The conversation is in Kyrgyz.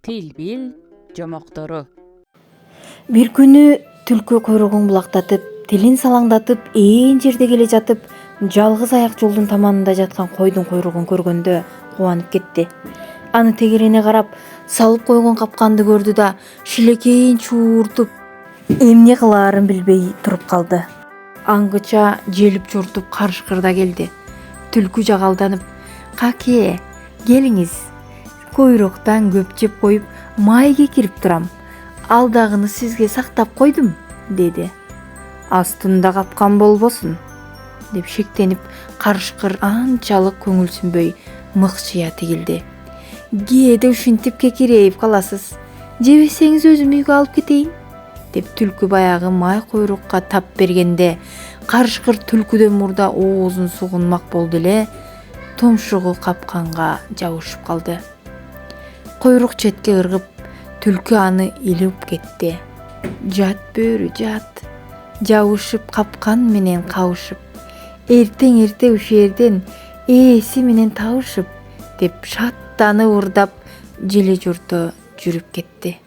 Тил бил жомоктору. Бир күнү түлкү куйругун булактатып, тилин салаңдатып, ээн жерде келе жатып, жалгыз аяк жолдун таманында жаткан койдун куйругун көргөндө кубанып кетти. Аны тегерене карап, салып койгон капканды көрдү да, шилекейин чууртуп, эмне кылаарын билбей туруп калды. Аңгыча желип жортуп карышкырда келди. Түлкү жагалданып: "Каке, келиңиз. Куйруктан көп жеп коюп, май кекирип турам. Ал дагыны сизге сактап койдум", деди. "Астында капкан болбосун", деп шектенип, карышкыр анчалык көңүлсүнбөй мыкчыя тигилди. "Кээде ушинтип кекирейип каласыз. Жебесеңиз өзүм үйгө алып кетейин", деп түлкү баягы май куйрукка тап бергенде, карышкыр түлкүдөн мурда оозун сугунмак болду эле, тумшугу капканга жабышып калды. Куйрук четке ыргып, түлкү аны илип кетти. "Жат бөрү жат, жабышып капкан менен кабышып, эртең эрте ушул жерден ээси менен табышып", деп шаттанып ырдап, желе журто жүрүп кетти.